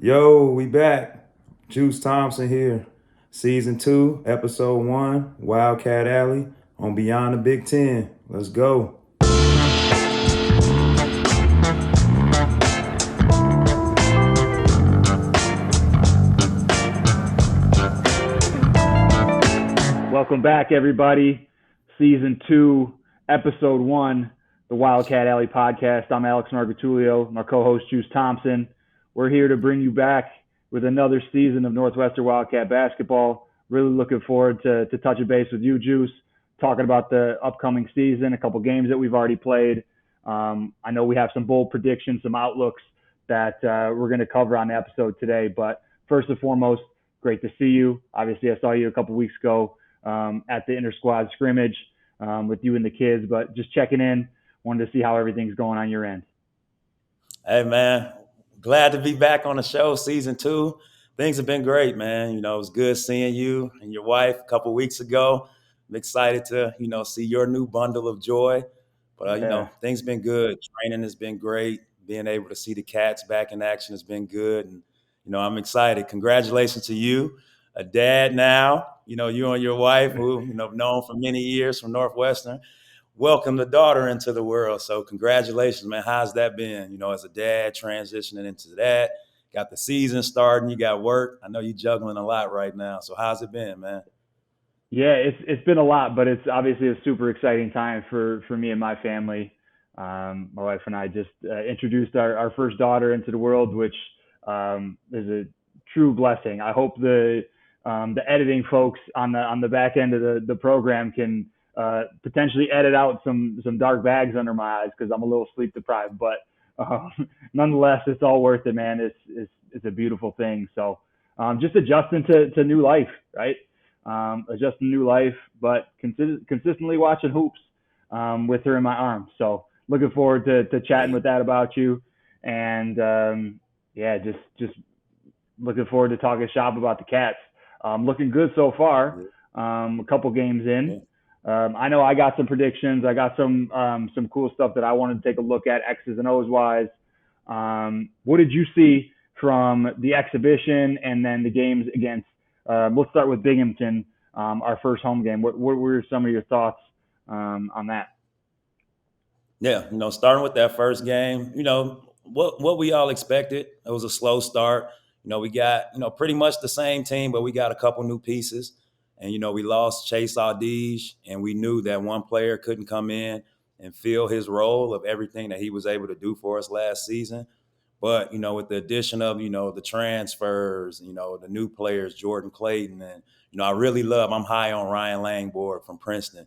Yo, we back. Juice Thompson here. Season 2, Episode 1, Wildcat Alley on Beyond the Big Ten. Let's go. Welcome back, everybody. Season 2, Episode 1, the Wildcat Alley podcast. I'm Alex Margatulio, my co-host Juice Thompson. We're here to bring you back with another season of Northwestern Wildcat basketball. Really looking forward to touching base with you, Juice, talking about the upcoming season, a couple games that we've already played. I know we have some bold predictions, some outlooks that we're going to cover on the episode today. But first and foremost, great to see you. Obviously, I saw you a couple weeks ago at the inter-squad scrimmage with you and the kids, but just checking in, wanted to see how everything's going on your end. Hey, man. Glad to be back on the show, Season 2. Things have been great, man. It was good seeing you and your wife a couple weeks ago. I'm excited to, see your new bundle of joy. But, things been good. Training has been great. Being able to see the Cats back in action has been good. And, I'm excited. Congratulations to you, a dad now. You and your wife who, known for many years from Northwestern. Welcome the daughter into the world. So congratulations, man. How's that been? As a dad, transitioning into that. Got the season starting. You got work. I know you're juggling a lot right now. So how's it been, man? Yeah, it's been a lot, but it's obviously a super exciting time for me and my family. My wife and I just introduced our first daughter into the world, which is a true blessing. I hope the editing folks on the back end of the program can potentially edit out some dark bags under my eyes because I'm a little sleep deprived. But nonetheless, it's all worth it, man. It's a beautiful thing. So just adjusting to new life, right? Adjusting new life, but consistently watching hoops with her in my arms. So looking forward to chatting with that about you. And just looking forward to talking shop about the Cats. Looking good so far. A couple games in. I know I got some predictions. I got some cool stuff that I wanted to take a look at, X's and O's wise. What did you see from the exhibition and then the games against? Let's start with Binghamton, our first home game. What were some of your thoughts on that? Yeah, starting with that first game, what we all expected. It was a slow start. We got, pretty much the same team, but we got a couple new pieces. And, we lost Chase Audige, and we knew that one player couldn't come in and fill his role of everything that he was able to do for us last season. But, with the addition of, the transfers, the new players, Jordan Clayton, and, I'm high on Ryan Langborg from Princeton.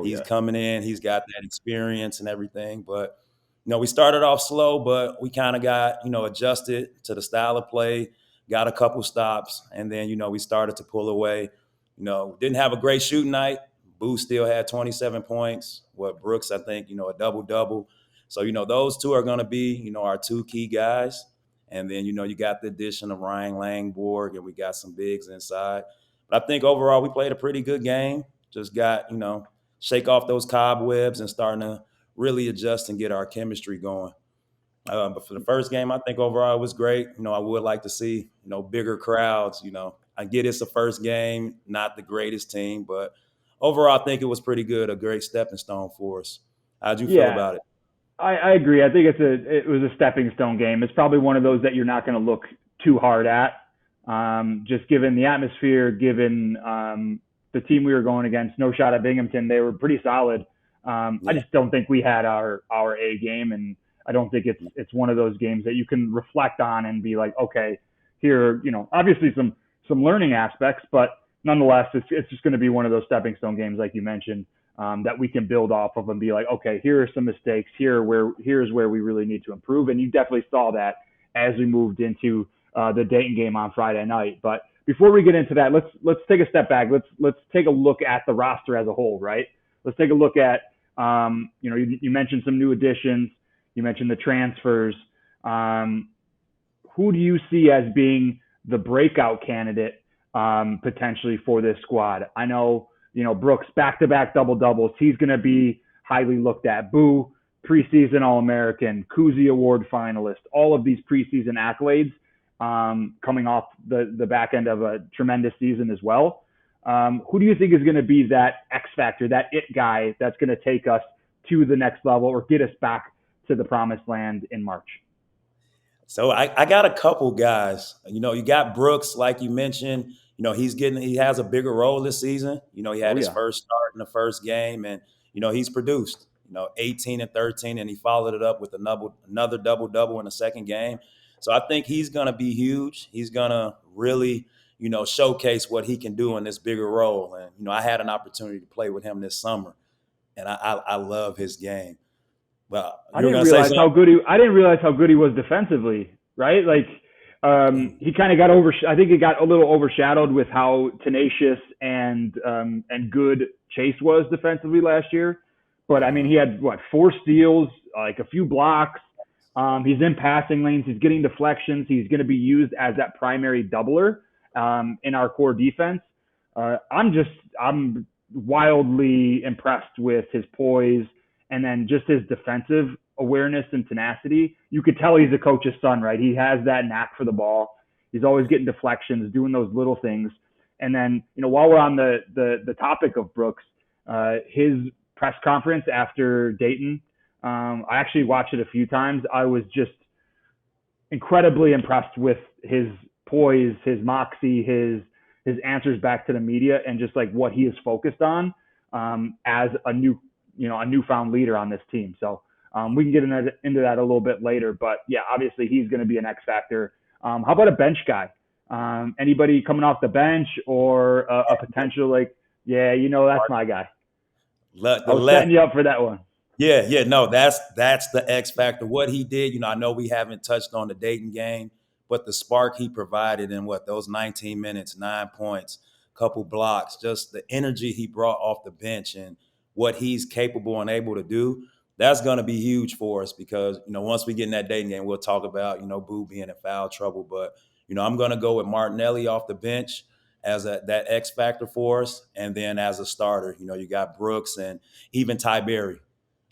He's coming in, he's got that experience and everything. But, we started off slow, but we kind of got, adjusted to the style of play, got a couple stops, and then, we started to pull away. Didn't have a great shooting night. Boo still had 27 points. Brooks, I think, a double-double. So, those two are going to be, our two key guys. And then, you got the addition of Ryan Langborg, and we got some bigs inside. But I think overall we played a pretty good game. Just got, shake off those cobwebs and starting to really adjust and get our chemistry going. But for the first game, I think overall it was great. I would like to see, bigger crowds. I get it's the first game, not the greatest team, but overall I think it was pretty good, a great stepping stone for us. How'd you feel about it? I agree. I think it was a stepping stone game. It's probably one of those that you're not going to look too hard at, just given the atmosphere, given the team we were going against. No shot at Binghamton. They were pretty solid. I just don't think we had our A game, and I don't think it's one of those games that you can reflect on and be like, okay, here, obviously some learning aspects, but nonetheless, it's just going to be one of those stepping stone games, like you mentioned, that we can build off of and be like, okay, here are some mistakes. Here's where we really need to improve. And you definitely saw that as we moved into the Dayton game on Friday night. But before we get into that, let's take a step back. Let's take a look at the roster as a whole, right? Let's take a look at, you mentioned some new additions. You mentioned the transfers. Who do you see as being the breakout candidate potentially for this squad? I know, Brooks, back-to-back double-doubles. He's going to be highly looked at. Boo, preseason All-American, Cousy Award finalist, all of these preseason accolades. coming off the back end of a tremendous season as well. Who do you think is going to be that X factor, that it guy that's going to take us to the next level or get us back to the promised land in March? So I got a couple guys. You got Brooks, like you mentioned. He has a bigger role this season. He Oh had his yeah, first start in the first game, and he's produced. 18 and 13, and he followed it up with another double double in the second game. So I think he's gonna be huge. He's gonna really, showcase what he can do in this bigger role. And I had an opportunity to play with him this summer, and I love his game. Well, you were gonna say something? I didn't realize how good he was defensively. Right, like he kind of I think it got a little overshadowed with how tenacious and good Chase was defensively last year. But I mean, he had what, 4 steals, like a few blocks. He's in passing lanes. He's getting deflections. He's going to be used as that primary doubler in our core defense. I'm wildly impressed with his poise and then just his defensive awareness and tenacity. You could tell he's a coach's son, right? He has that knack for the ball. He's always getting deflections, doing those little things. And then, while we're on the topic of Brooks, his press conference after Dayton, I actually watched it a few times. I was just incredibly impressed with his poise, his moxie, his answers back to the media, and just like what he is focused on as a newfound leader on this team. So we can get into that a little bit later, but yeah, obviously he's going to be an X factor. How about a bench guy? Anybody coming off the bench or a potential that's my guy. I was setting you up for that one. Yeah, no, that's the X factor. What he did, I know we haven't touched on the Dayton game, but the spark he provided in those 19 minutes, 9 points, couple blocks, just the energy he brought off the bench and what he's capable and able to do, that's going to be huge for us because, once we get in that Dayton game, we'll talk about, Boo being in foul trouble. But, I'm going to go with Martinelli off the bench as that X factor for us. And then as a starter, you got Brooks and even Tiberi.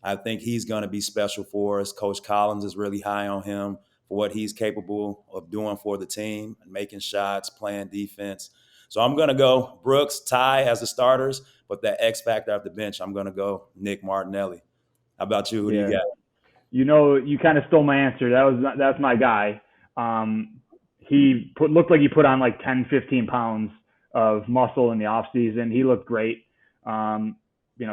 I think he's going to be special for us. Coach Collins is really high on him for what he's capable of doing for the team, making shots, playing defense. So I'm going to go Brooks, Ty as the starters, but that X factor off the bench, I'm going to go Nick Martinelli. How about you? Who do you Yeah. got? You kind of stole my answer. That's my guy. Looked like he put on like 10, 15 pounds of muscle in the off season. He looked great.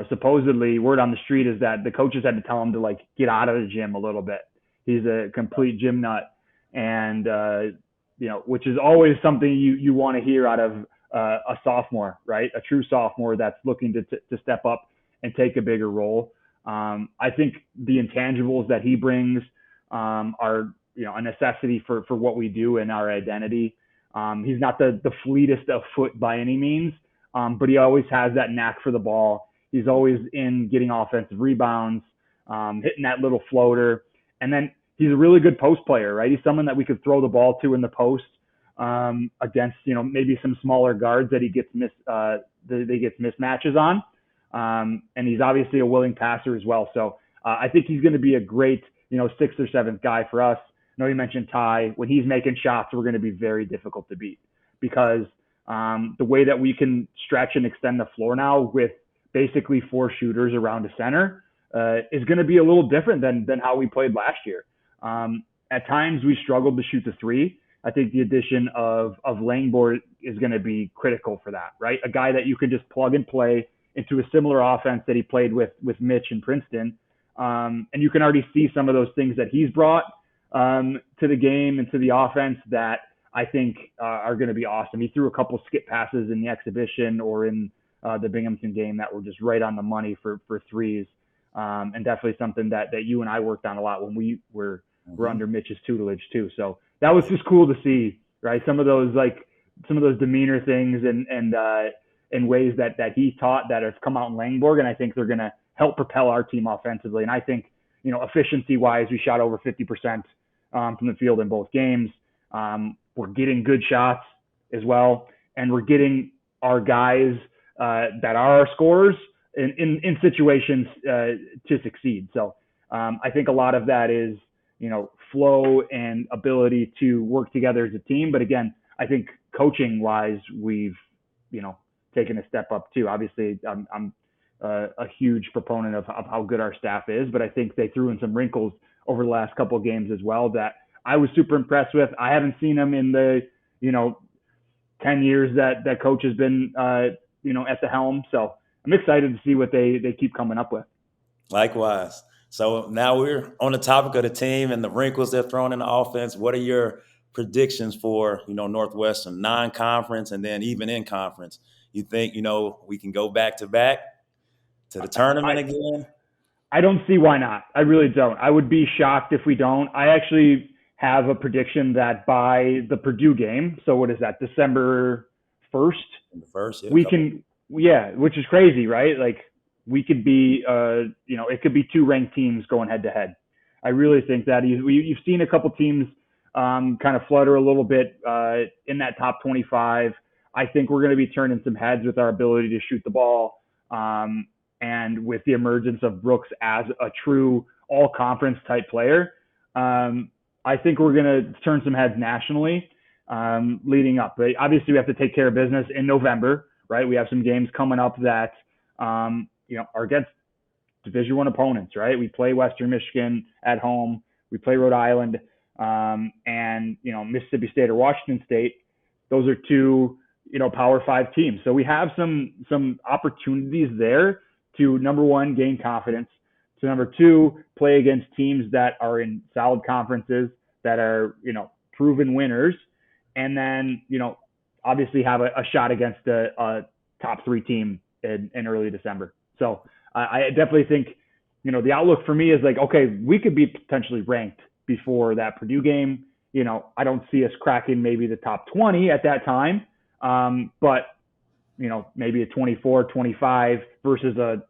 Supposedly word on the street is that the coaches had to tell him to like get out of the gym a little bit. He's a complete gym nut, and which is always something you want to hear out of a sophomore, right? A true sophomore that's looking to step up and take a bigger role. I think the intangibles that he brings are a necessity for what we do and our identity. He's not the fleetest of foot by any means, but he always has that knack for the ball. He's always in getting offensive rebounds, hitting that little floater, and then he's a really good post player, right? He's someone that we could throw the ball to in the post against maybe some smaller guards that he gets mismatches on. And he's obviously a willing passer as well. So I think he's going to be a great, 6th or 7th guy for us. I know you mentioned Ty. When he's making shots, we're going to be very difficult to beat because the way that we can stretch and extend the floor now with basically 4 shooters around the center is going to be a little different than how we played last year. At times we struggled to shoot the 3. I think the addition of Langborg is going to be critical for that, right? A guy that you can just plug and play into a similar offense that he played with Mitch in Princeton. And you can already see some of those things that he's brought to the game and to the offense that I think are going to be awesome. He threw a couple skip passes in the exhibition or in the Binghamton game that were just right on the money for threes. And definitely something that you and I worked on a lot when we were under Mitch's tutelage too. So that was just cool to see, right? Some of those demeanor things and ways that he taught that have come out in Langborg, and I think they're going to help propel our team offensively. And I think, efficiency-wise, we shot over 50% from the field in both games. We're getting good shots as well, and we're getting our guys that are our scorers in situations to succeed. So I think a lot of that is flow and ability to work together as a team. But again, I think coaching wise, we've, taken a step up too. Obviously, I'm a huge proponent of how good our staff is, but I think they threw in some wrinkles over the last couple of games as well that I was super impressed with. I haven't seen them in the, 10 years that coach has been, at the helm. So I'm excited to see what they keep coming up with. Likewise. So now we're on the topic of the team and the wrinkles they're throwing in the offense. What are your predictions for, Northwestern non-conference and then even in conference? You think, we can go back to the tournament I, again? I don't see why not. I really don't. I would be shocked if we don't. I actually have a prediction that by the Purdue game, so what is that, December 1st, In the first, yeah, we can, yeah, which is crazy, right? Like we could be, it could be two ranked teams going head to head. I really think that you've seen a couple teams kind of flutter a little bit in that top 25. I think we're going to be turning some heads with our ability to shoot the ball. And with the emergence of Brooks as a true all-conference type player, I think we're going to turn some heads nationally leading up. But obviously, we have to take care of business in November, right? We have some games coming up that are against Division I opponents, right? We play Western Michigan at home. We play Rhode Island, and Mississippi State or Washington State. Those are two Power 5 teams. So we have some opportunities there to, number one, gain confidence, to number two, play against teams that are in solid conferences, that are, proven winners, and then, obviously have a shot against a top 3 team in early December. So I definitely think, the outlook for me is like, okay, we could be potentially ranked before that Purdue game. I don't see us cracking maybe the top 20 at that time, but maybe a 24, 25 versus a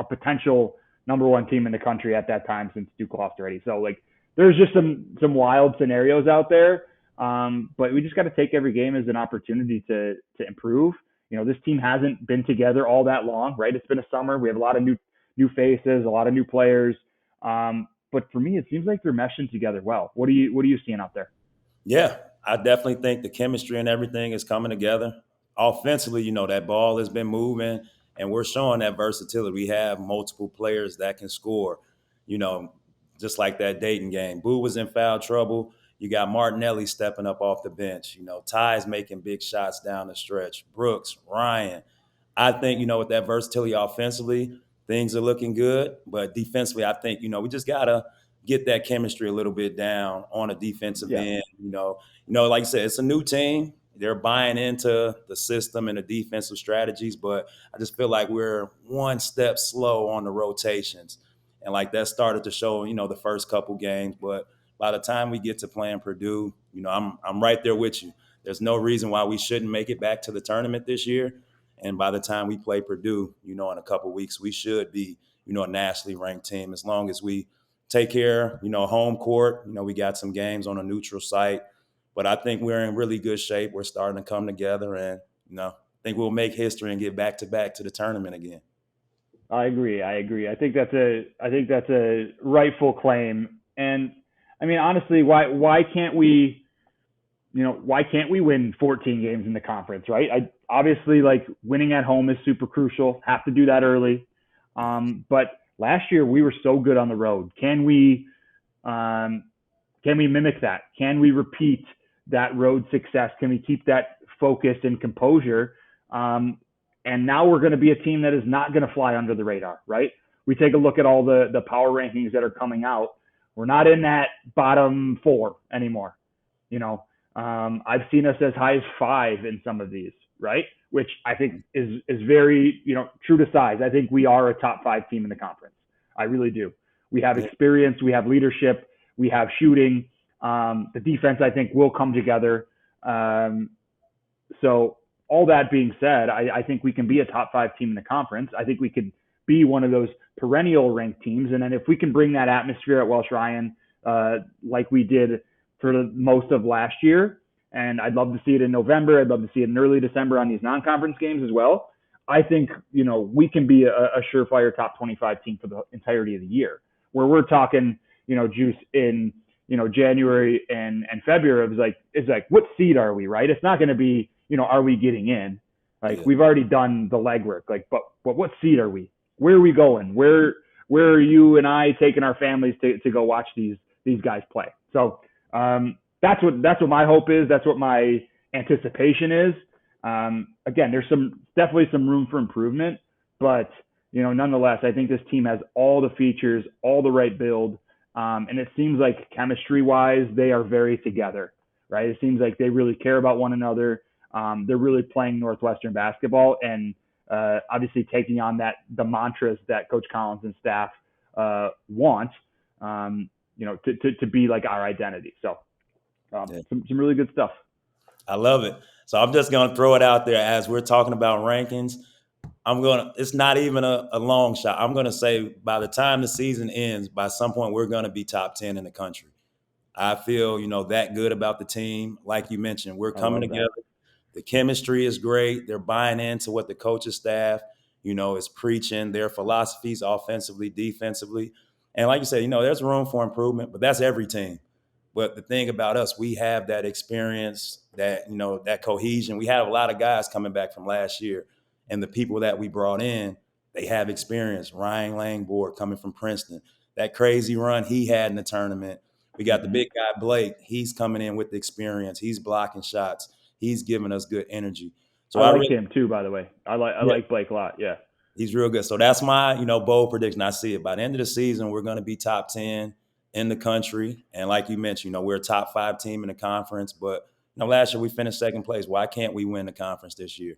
potential number 1 team in the country at that time since Duke lost already. So like, there's just some wild scenarios out there. But we just got to take every game as an opportunity to improve. This team hasn't been together all that long, right? It's been a summer. We have a lot of new faces, a lot of new players. But for me, it seems like they're meshing together well. What are you seeing out there? Yeah, I definitely think the chemistry and everything is coming together. Offensively, that ball has been moving, and we're showing that versatility. We have multiple players that can score, you know, just like that Dayton game. Boo was in foul trouble. You got Martinelli stepping up off the bench. Ty's making big shots down the stretch. Brooks, Ryan. I think, with that versatility offensively, things are looking good. But defensively, I think, we just got to get that chemistry a little bit down on a defensive Yeah, end. Like you said, it's a new team. They're buying into the system and the defensive strategies, but I just feel like we're one step slow on the rotations. And like that started to show, the first couple games. But by the time we get to playing Purdue, I'm right there with you. There's no reason why we shouldn't make it back to the tournament this year. And by the time we play Purdue, in a couple weeks, we should be, a nationally ranked team as long as we take care, home court. We got some games on a neutral site. But I think we're in really good shape. We're starting to come together, and I think we'll make history and get back to the tournament again. I agree. I think that's a rightful claim. And I mean, honestly, why can't we win 14 games in the conference, right? Obviously, like, winning at home is super crucial. Have to do that early. But last year we were so good on the road. Can we mimic that? Can we repeat that road success? Can we keep that focus and composure? And now we're going to be a team that is not going to fly under the radar, right? We take a look at all the power rankings that are coming out. We're not in that bottom 4 anymore. I've seen us as high as 5 in some of these, right? Which I think is very, true to size. I think we are a top 5 team in the conference. I really do. We have experience. We have leadership. We have shooting. The defense, I think, will come together. So all that being said, I think we can be a top 5 team in the conference. I think we could be one of those perennial ranked teams. And then if we can bring that atmosphere at Welsh Ryan, like we did for most of last year, and I'd love to see it in November. I'd love to see it in early December on these non-conference games as well. I think, we can be a surefire top 25 team for the entirety of the year, where we're talking, Juice, in, January and February, it's like what seed are we, right? It's not going to be, are we getting in? Like Yeah. we've already done the legwork. Like, but what seed are we? Where are we going? Where are you and I taking our families to go watch these guys play? So that's what my hope is. That's what my anticipation is. Again, there's definitely some room for improvement, but nonetheless, I think this team has all the features, all the right build, and it seems like chemistry-wise, they are very together, right? It seems like they really care about one another. They're really playing Northwestern basketball, and obviously taking on the mantras that Coach Collins and staff want, to be like our identity. So Yeah. some really good stuff. I love it. So I'm just going to throw it out there as we're talking about rankings. It's not even a long shot. I'm going to say by the time the season ends, by some point, we're going to be top 10 in the country. I feel, that good about the team. Like you mentioned, we're I coming love together. that. The chemistry is great. They're buying into what the coaching staff, is preaching, their philosophies offensively, defensively. And like you said, there's room for improvement, but that's every team. But the thing about us, we have that experience, that cohesion. We have a lot of guys coming back from last year. And the people that we brought in, they have experience. Ryan Langborg coming from Princeton. That crazy run he had in the tournament. We got the Mm-hmm. big guy, Blake. He's coming in with the experience. He's blocking shots. He's giving us good energy. So I I like really, him too, by the way. I yeah, like Blake a lot. Yeah. he's real good. So that's my, bold prediction. I see it. By the end of the season, we're going to be top 10 in the country. And like you mentioned, we're a top 5 team in the conference. But, last year we finished second place. Why can't we win the conference this year?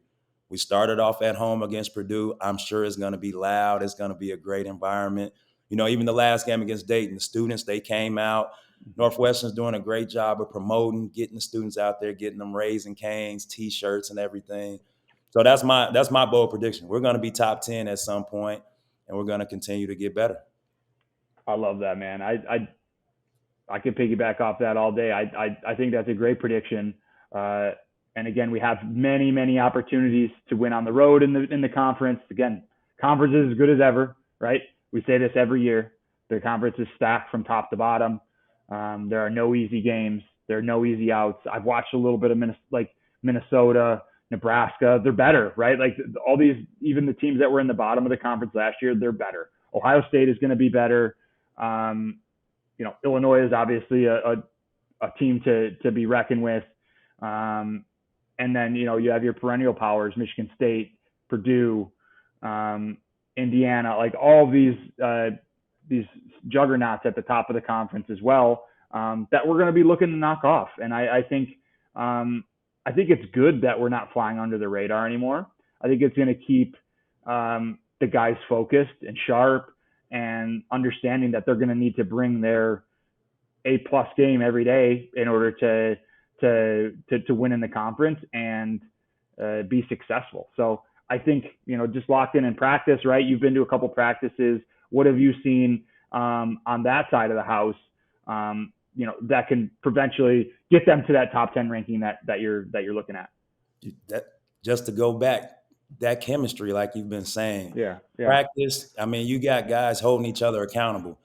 We started off at home against Purdue. I'm sure it's going to be loud. It's going to be a great environment. Even the last game against Dayton, the students, they came out. Northwestern's doing a great job of promoting, getting the students out there, getting them Raising Canes, T-shirts, and everything. So that's my bold prediction. We're going to be top 10 at some point, and we're going to continue to get better. I love that, man. I could piggyback off that all day. I think that's a great prediction. And again, we have many opportunities to win on the road in the conference. Again, conference is as good as ever, right? We say this every year. The conference is stacked from top to bottom. There are no easy games. There are no easy outs. I've watched a little bit of Minnesota, Nebraska. They're better, right? Like all these, even the teams that were in the bottom of the conference last year, they're better. Ohio State is going to be better. Illinois is obviously a team to be reckoned with. And then, you have your perennial powers, Michigan State, Purdue, Indiana, like all these juggernauts at the top of the conference as well, that we're going to be looking to knock off. And I think it's good that we're not flying under the radar anymore. I think it's going to keep the guys focused and sharp and understanding that they're going to need to bring their A-plus game every day in order to win in the conference and be successful. So I think, just locked in practice, right? You've been to a couple practices. What have you seen on that side of the house, that can eventually get them to that top 10 ranking that you're looking at? That just to go back, that chemistry, like you've been saying, Yeah. practice. I mean, you got guys holding each other accountable,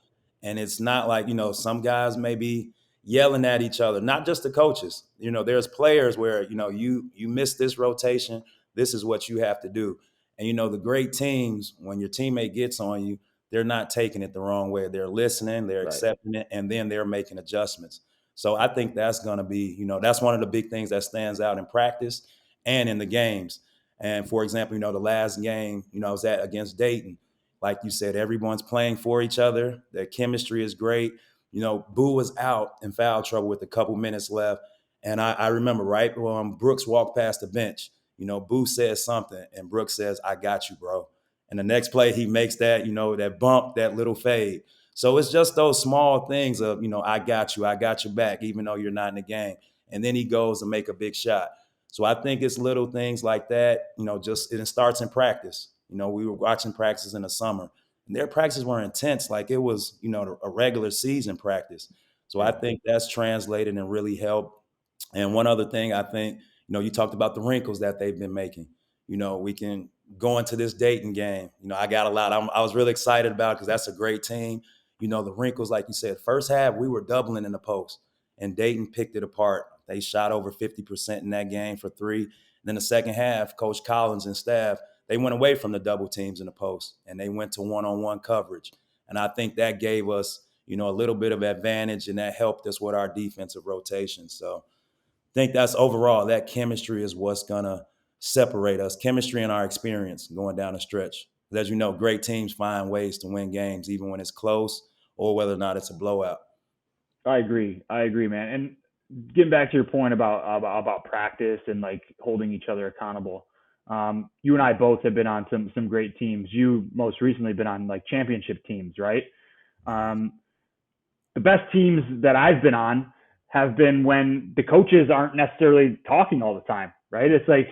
and it's not like some guys may be yelling at each other. Not just the coaches. There's players where you miss this rotation. This is what you have to do. And the great teams, when your teammate gets on you, they're not taking it the wrong way. They're listening, they're Right. accepting it, and then they're making adjustments. So I think that's going to be, that's one of the big things that stands out in practice and in the games. And for example, the last game, I was at against Dayton. Like you said, everyone's playing for each other. Their chemistry is great. Boo was out in foul trouble with a couple minutes left. And I remember, right, when Brooks walked past the bench, Boo says something, and Brooks says, "I got you, bro." And the next play, he makes that, that bump, that little fade. So it's just those small things of, I got you, I got your back, even though you're not in the game. And then he goes and make a big shot. So I think it's little things like that, just it starts in practice. We were watching practices in the summer, and their practices were intense, like it was, a regular season practice. So I Yeah. think that's translated and really helped. And one other thing I think, you talked about the wrinkles that they've been making. We can go into this Dayton game. I got a lot. I was really excited about it because that's a great team. the wrinkles, like you said, first half, we were doubling in the post, and Dayton picked it apart. They shot over 50% in that game for three. Then the second half, Coach Collins and staff, they went away from the double teams in the post, and they went to one-on-one coverage. And I think that gave us, a little bit of advantage, and that helped us with our defensive rotation. So I think that's overall, that chemistry is what's going to separate us, chemistry and our experience going down the stretch. As you know, great teams find ways to win games, even when it's close or whether or not it's a blowout. I agree. I agree, man. And getting back to your point about practice and like holding each other accountable. You and I both have been on some great teams. You most recently been on like championship teams, right? Um, the best teams that I've been on have been when the coaches aren't necessarily talking all the time, right? It's like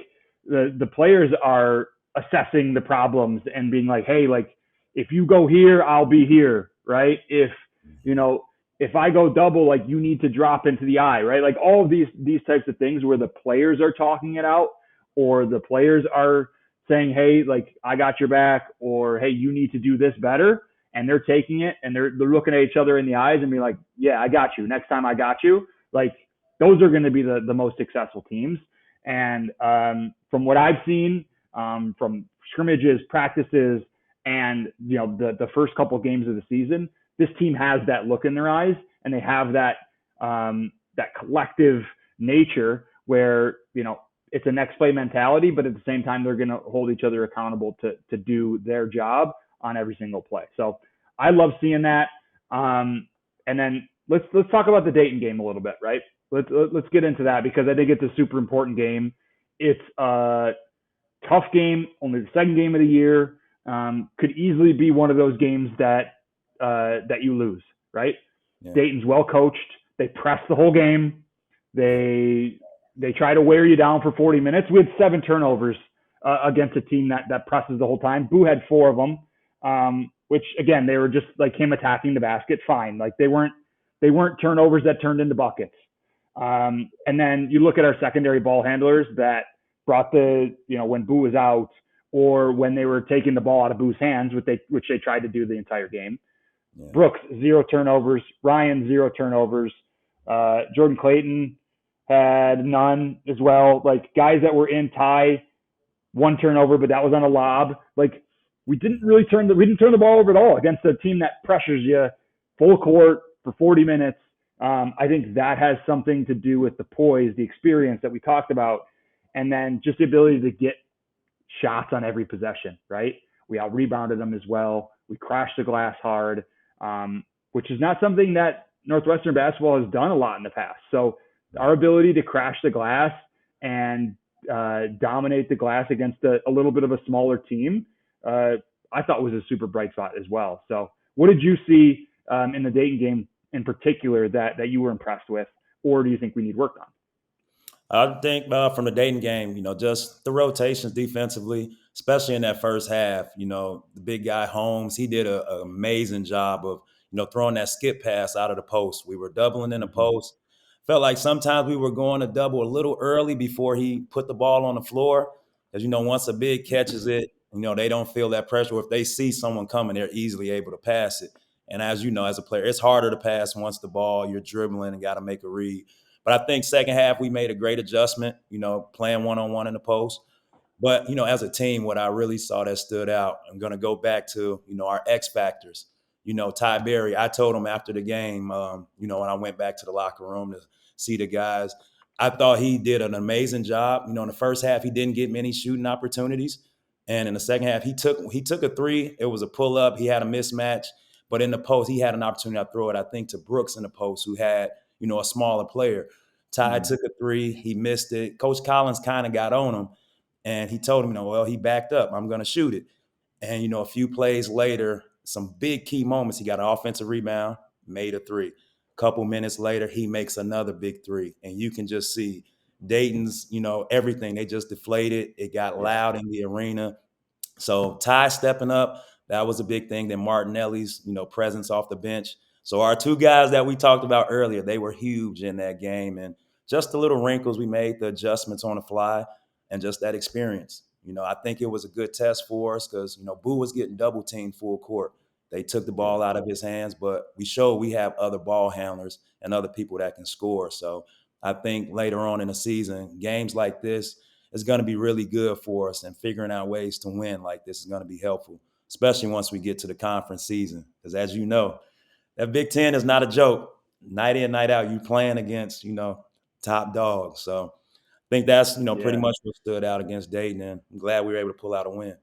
the players are assessing the problems and being like, hey, like if you go here, I'll be here, right? You know, if I go double, like you need to drop into the eye, right? Like all of these types of things where the players are talking it out, or the players are saying, hey, like I got your back, or hey, you need to do this better, and they're taking it and they're looking at each other in the eyes and be like, yeah, I got you. Next time I got you. Like those are going to be the most successful teams. And from what I've seen, from scrimmages, practices, and the first couple of games of the season, this team has that look in their eyes, and they have that collective nature where it's a next play mentality, but at the same time they're going to hold each other accountable to do their job on every single play. So I love seeing that. And then let's talk about the Dayton game a little bit, right? Let's get into that because I think it's a super important game. It's a tough game, only the second game of the year. Could easily be one of those games that you lose, right? Yeah. Dayton's well coached. They press the whole game. They try to wear you down for 40 minutes. We had 7 turnovers against a team that presses the whole time. Boo had 4 of them, which again they were just like him attacking the basket. Fine, like they weren't turnovers that turned into buckets. And then you look at our secondary ball handlers that brought when Boo was out or when they were taking the ball out of Boo's hands, which they tried to do the entire game. Yeah. Brooks 0 turnovers. Ryan 0 turnovers. Jordan Clayton had none as well. Like guys that were in tie, 1 turnover, but that was on a lob. Like we didn't turn the ball over at all against a team that pressures you full court for 40 minutes. I think that has something to do with the poise, the experience that we talked about, and then just the ability to get shots on every possession, right? We out-rebounded them as well. We crashed the glass hard, which is not something that Northwestern basketball has done a lot in the past. So our ability to crash the glass and dominate the glass against a little bit of a smaller team, I thought was a super bright spot as well. So what did you see in the Dayton game in particular that you were impressed with, or do you think we need work on? I think from the Dayton game, just the rotations defensively, especially in that first half, the big guy Holmes, he did an amazing job of, throwing that skip pass out of the post. We were doubling in the post. Felt like sometimes we were going to double a little early before he put the ball on the floor. Because, once a big catches it, they don't feel that pressure. If they see someone coming, they're easily able to pass it. And as you know, as a player, it's harder to pass once the ball, you're dribbling and got to make a read. But I think second half, we made a great adjustment, playing one-on-one in the post. But, as a team, what I really saw that stood out, I'm going to go back to, our X factors. Ty Berry, I told him after the game, when I went back to the locker room to see the guys, I thought he did an amazing job. In the first half, he didn't get many shooting opportunities. And in the second half, he took a 3. It was a pull-up. He had a mismatch. But in the post, he had an opportunity to throw it, I think, to Brooks in the post, who had, a smaller player. Ty took a 3. He missed it. Coach Collins kind of got on him. And he told him, well, he backed up. I'm going to shoot it. And, a few plays later, some big key moments, he got an offensive rebound, made a 3. A couple minutes later, he makes another big 3. And you can just see Dayton's, everything. They just deflated. It got loud in the arena. So Ty stepping up, that was a big thing. Then Martinelli's, presence off the bench. So our 2 guys that we talked about earlier, they were huge in that game. And just the little wrinkles we made, the adjustments on the fly, and just that experience. I think it was a good test for us because, Boo was getting double teamed full court. They took the Yeah. ball out of his hands, but we showed we have other ball handlers and other people that can score. So I think later on in the season, games like this is going to be really good for us, and figuring out ways to win like this is going to be helpful, especially once we get to the conference season. Because as you know, that Big Ten is not a joke. Night in, night out, you playing against, top dogs. So I think that's, pretty Yeah. much what stood out against Dayton, and I'm glad we were able to pull out a win.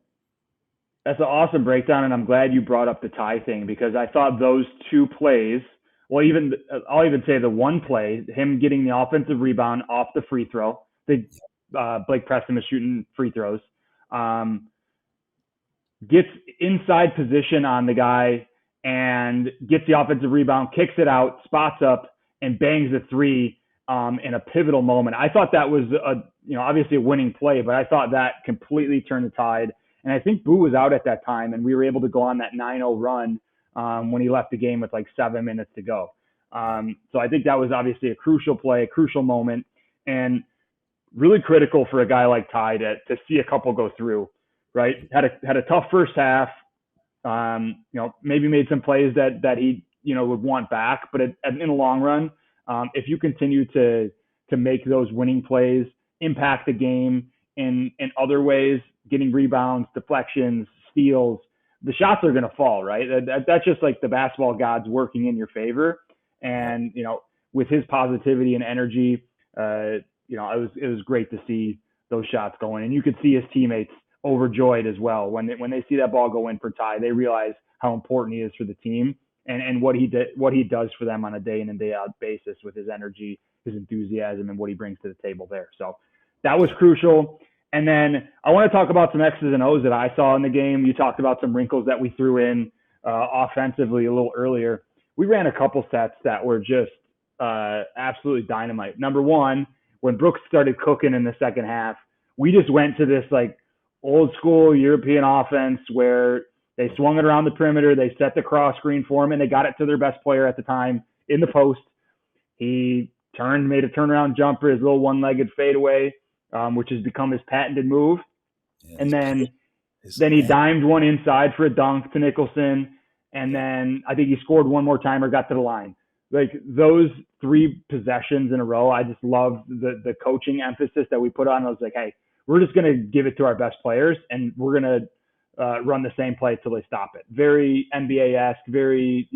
That's an awesome breakdown, and I'm glad you brought up the tie thing because I thought those two plays, well, even I'll even say the one play, him getting the offensive rebound off the free throw, Blake Preston was shooting free throws, um, gets inside position on the guy and gets the offensive rebound, kicks it out, spots up, and bangs a three in a pivotal moment. I thought that was obviously a winning play, but I thought that completely turned the tide. And I think Boo was out at that time, and we were able to go on that 9-0 run when he left the game with like 7 minutes to go. So I think that was obviously a crucial play, a crucial moment, and really critical for a guy like Ty to see a couple go through. Right, had a tough first half. Maybe made some plays that he would want back, but in the long run, if you continue to make those winning plays, impact the game in other ways, getting rebounds, deflections, steals, the shots are going to fall, right? That's just like the basketball gods working in your favor. And, with his positivity and energy, it was great to see those shots going. And you could see his teammates overjoyed as well. When they see that ball go in for Ty, they realize how important he is for the team and what he does for them on a day in and day out basis with his energy, his enthusiasm, and what he brings to the table there. So that was crucial. And then I want to talk about some X's and O's that I saw in the game. You talked about some wrinkles that we threw in offensively a little earlier. We ran a couple sets that were just absolutely dynamite. Number one, when Brooks started cooking in the second half, we just went to this like old school European offense where they swung it around the perimeter, they set the cross screen for him, and they got it to their best player at the time in the post. He made a turnaround jumper, his little one-legged fadeaway, which has become his patented move. Yeah, and then he dimed one inside for a dunk to Nicholson, and then I think he scored one more time or got to the line. Like those 3 possessions in a row, I just love the coaching emphasis that we put on. I was like, hey, we're just going to give it to our best players, and we're going to run the same play till they stop it. Very NBA-esque, very,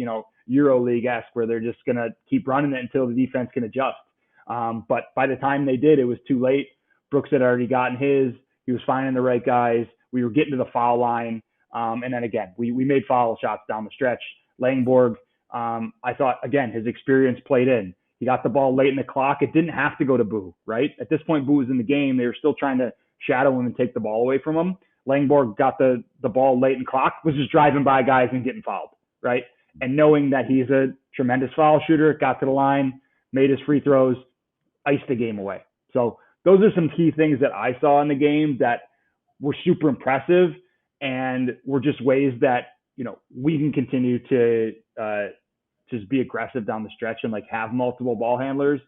EuroLeague-esque, where they're just going to keep running it until the defense can adjust. But by the time they did, it was too late. Brooks had already gotten his. He was finding the right guys. We were getting to the foul line. And then again, we made foul shots down the stretch. Langborg, I thought, again, his experience played in. He got the ball late in the clock. It didn't have to go to Boo, right? At this point, Boo was in the game. They were still trying to shadow him and take the ball away from him. Langborg got the ball late in the clock, was just driving by guys and getting fouled, right? And knowing that he's a tremendous foul shooter, got to the line, made his free throws, iced the game away. So those are some key things that I saw in the game that were super impressive and were just ways that, we can continue to just be aggressive down the stretch and like have multiple ball handlers,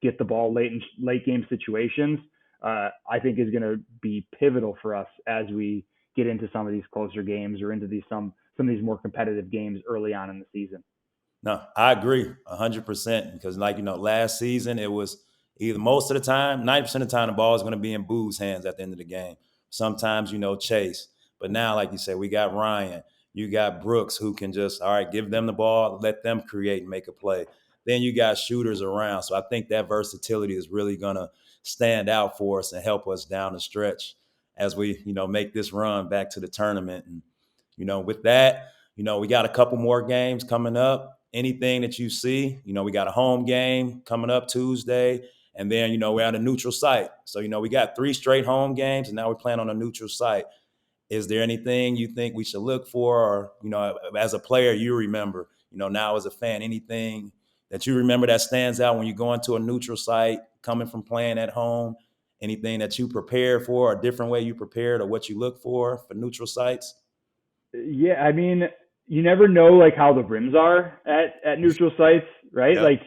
get the ball late game situations. I think is going to be pivotal for us as we get into some of these closer games or into some of these more competitive games early on in the season. No, I agree 100% because last season it was either most of the time, 90% of the time the ball is going to be in Boo's hands at the end of the game. Sometimes, Chase. But now, like you said, we got Ryan. You got Brooks who can just, all right, give them the ball, let them create and make a play. Then you got shooters around. So I think that versatility is really going to stand out for us and help us down the stretch as we, make this run back to the tournament. And, with that, we got a couple more games coming up. Anything that you see, we got a home game coming up Tuesday. And then, we're at a neutral site. So, we got 3 straight home games, and now we're playing on a neutral site. Is there anything you think we should look for, or, as a player, you remember, now as a fan, anything that you remember that stands out when you go into a neutral site, coming from playing at home, anything that you prepare for, a different way you prepared, or what you look for neutral sites? Yeah, I mean, you never know like how the rims are at neutral sites, right? Yep. Like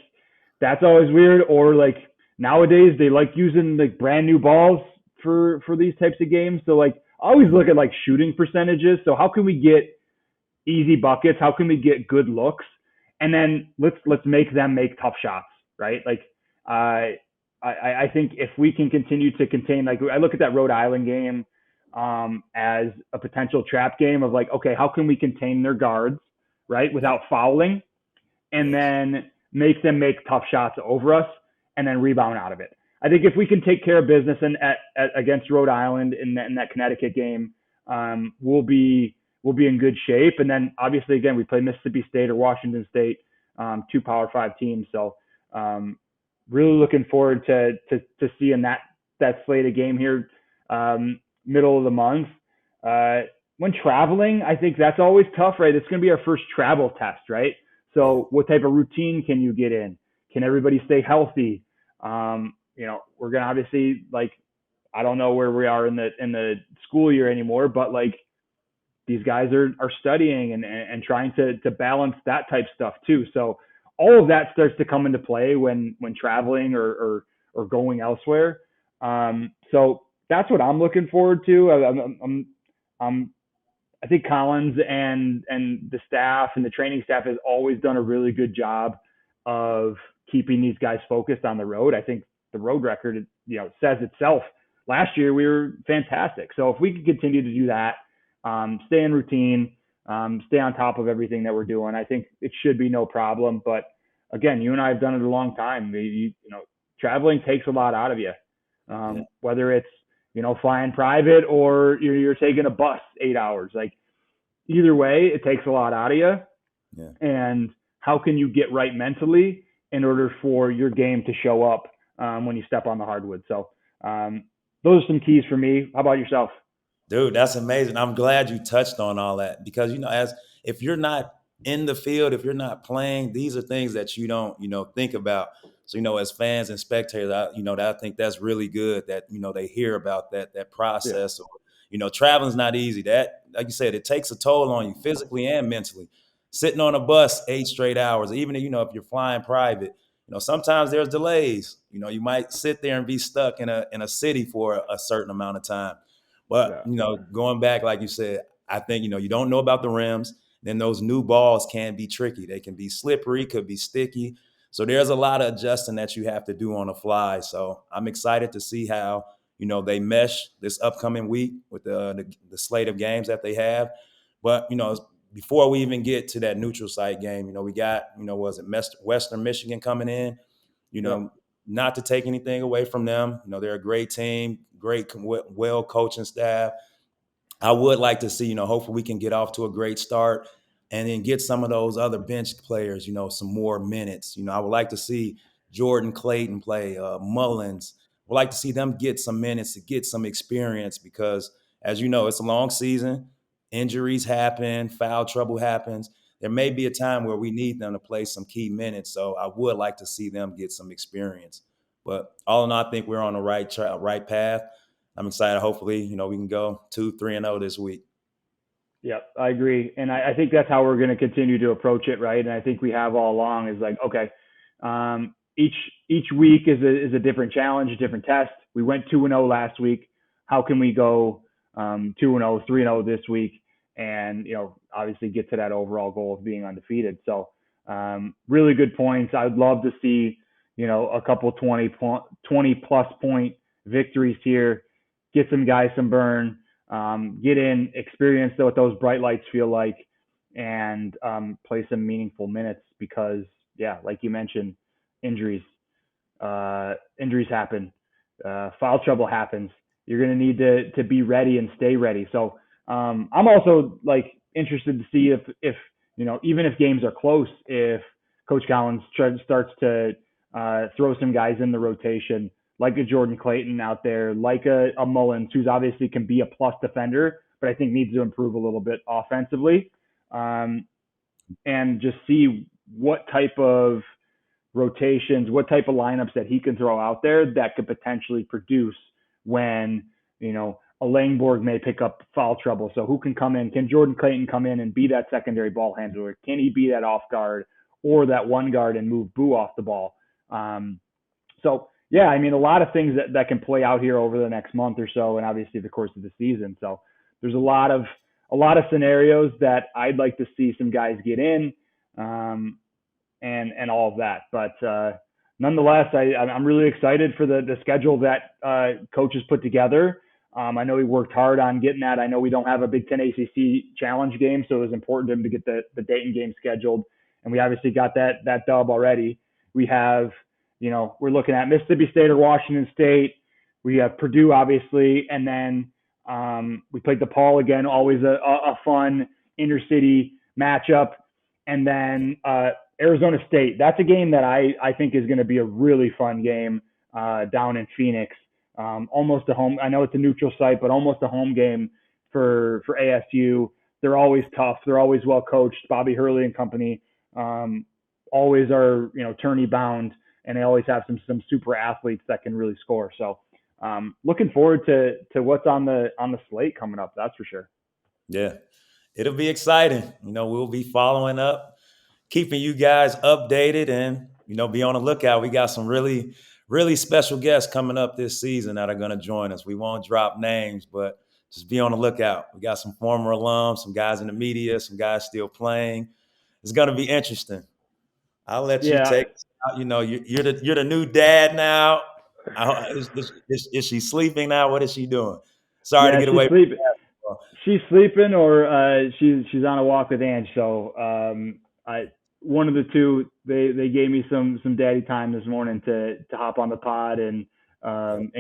that's always weird. Or like nowadays they like using like brand new balls for these types of games. So like I always look at like shooting percentages. So how can we get easy buckets? How can we get good looks? And then let's make them make tough shots, right? Like I think if we can continue to contain, like I look at that Rhode Island game as a potential trap game of like, okay, how can we contain their guards, right, Yeah, without fouling, and yeah, then make them make tough shots over us and then rebound out of it. I think if we can take care of business against Rhode Island in that Connecticut game, we'll be in good shape. And then obviously again we play Mississippi State or Washington State, two Power Five teams. So really looking forward to seeing that slate of game here, middle of the month. When traveling, I think that's always tough, right? It's going to be our first travel test, right? yeah, So what type of routine can you get in? Can everybody stay healthy? We're gonna obviously, like, I don't know where we are in the school year anymore, but like these guys are studying and trying to balance that type stuff too. So all of that starts to come into play when traveling or going elsewhere. So that's what I'm looking forward to. I'm I think Collins and the staff and the training staff has always done a really good job of keeping these guys focused on the road. I think the road record, says itself. Last year we were fantastic. So if we could continue to do that, stay in routine, stay on top of everything that we're doing, I think it should be no problem. But again, you and I have done it a long time. Traveling takes a lot out of you, yeah, whether it's flying private or you're taking a bus 8 hours. Like either way, it takes a lot out of you. yeah. And how can you get right mentally in order for your game to show up when you step on the hardwood? So those are some keys for me. How about yourself? Dude, that's amazing. I'm glad you touched on all that because as if you're not in the field, if you're not playing, these are things that you don't, think about. So, as fans and spectators, I think that's really good that, they hear about that Yeah, process. Or, traveling's not easy. That, like you said, it takes a toll on you physically and mentally. Sitting on a bus 8 straight hours, even if you're flying private, sometimes there's delays. You might sit there and be stuck in a city for a certain amount of time. But yeah, going back, like you said, I think you don't know about the rims. Then those new balls can be tricky. They can be slippery, could be sticky. So there's a lot of adjusting that you have to do on the fly. So I'm excited to see how they mesh this upcoming week with the slate of games that they have. But before we even get to that neutral site game, we got was it Western Michigan coming in? you yeah, know, not to take anything away from them. They're a great team, great, well coaching staff. I would like to see, hopefully we can get off to a great start and then get some of those other bench players, some more minutes. I would like to see Jordan Clayton play, Mullins. I would like to see them get some minutes to get some experience because, as you know, it's a long season. Injuries happen, foul trouble happens. There may be a time where we need them to play some key minutes. So I would like to see them get some experience. But all in all, I think we're on the right path. I'm excited. Hopefully, we can go 2-3-0 this week. yeah. I agree, and I think that's how we're going to continue to approach it, right? And I think we have all along is like, okay, each week is a different challenge, a different test. We went 2-0 last week. How can we go 2-0, 3-0 this week, and obviously get to that overall goal of being undefeated? So really good points. I'd love to see a couple 20 plus point victories here, get some guys some burn, get in, experience what those bright lights feel like, and play some meaningful minutes because, yeah, like you mentioned, injuries, injuries happen, foul trouble happens. You're going to need to be ready and stay ready. So I'm also like interested to see if even if games are close, if Coach Collins starts to throw some guys in the rotation like a Jordan Clayton out there, like a Mullins, who's obviously can be a plus defender, but I think needs to improve a little bit offensively, and just see what type of rotations, what type of lineups that he can throw out there that could potentially produce when, a Langborg may pick up foul trouble. So who can come in? Can Jordan Clayton come in and be that secondary ball handler? Can he be that off guard or that one guard and move Boo off the ball? So yeah, I mean, a lot of things that can play out here over the next month or so, and obviously the course of the season. So there's a lot of a lot of scenarios that I'd like to see some guys get in, um, and all of that. But nonetheless, I'm really excited for the schedule that coaches put together. I know he worked hard on getting that. I know we don't have a Big Ten ACC challenge game, so it was important to him to get the Dayton game scheduled, and we obviously got that dub already. We have, we're looking at Mississippi State or Washington State. We have Purdue, obviously, and then we played DePaul again, always a fun intercity matchup. And then Arizona State. That's a game that I think is going to be a really fun game down in Phoenix. Almost a home. I know it's a neutral site, but almost a home game for ASU. They're always tough. They're always well coached. Bobby Hurley and company always are tourney bound, and they always have some super athletes that can really score. So looking forward to what's on the slate coming up. That's for sure. Yeah, it'll be exciting. We'll be following up, keeping you guys updated, and be on the lookout. We got some really, really special guests coming up this season that are going to join us. We won't drop names, but just be on the lookout. We got some former alums, some guys in the media, some guys still playing. It's going to be interesting. I'll let you Yeah, take. You're the new dad now. Is she sleeping now? What is she doing? Sorry to yeah, get she's away from sleeping. basketball. She's sleeping, or she's on a walk with Ange. So I one of the two. They gave me some daddy time this morning to hop on the pod and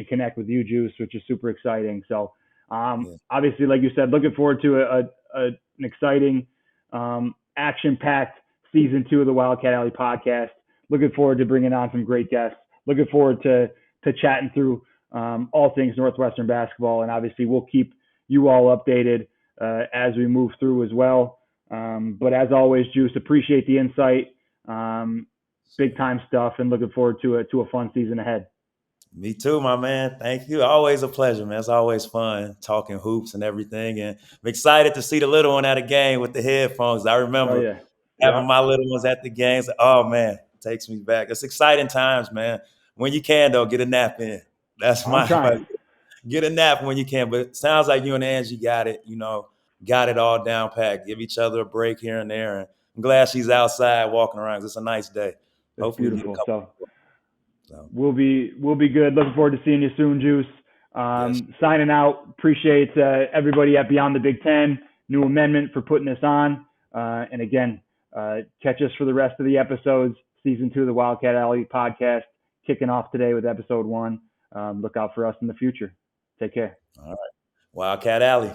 connect with you, Juice, which is super exciting. So Yeah. obviously, like you said, looking forward to an exciting, action-packed season 2 of the Wildcat Alley podcast. Looking forward to bringing on some great guests. Looking forward to chatting through all things Northwestern basketball, and obviously we'll keep you all updated as we move through as well. But as always, Juice, appreciate the insight, big time stuff, and looking forward to a fun season ahead. Me too, my man. Thank you. Always a pleasure, man. It's always fun talking hoops and everything. And I'm excited to see the little one at a game with the headphones. I Oh remember yeah, having yeah. my little ones at the games. Oh man, it takes me back. It's exciting times, man. When you can, though, get a nap in. That's I'm my trying. advice. Get a nap when you can. But it sounds like you and Angie got it, got it all down packed. Give each other a break here and there. And I'm glad she's outside walking around 'cause it's a nice day. It's Hopefully we get a beautiful. couple So more. So, we'll be good. Looking forward to seeing you soon, Juice. yes. Signing out. Appreciate everybody at Beyond the Big Ten. New amendment for putting this on. And again, catch us for the rest of the episodes. Season 2 of the Wildcat Alley podcast kicking off today with episode 1. Look out for us in the future. Take care. All right. Wildcat Alley.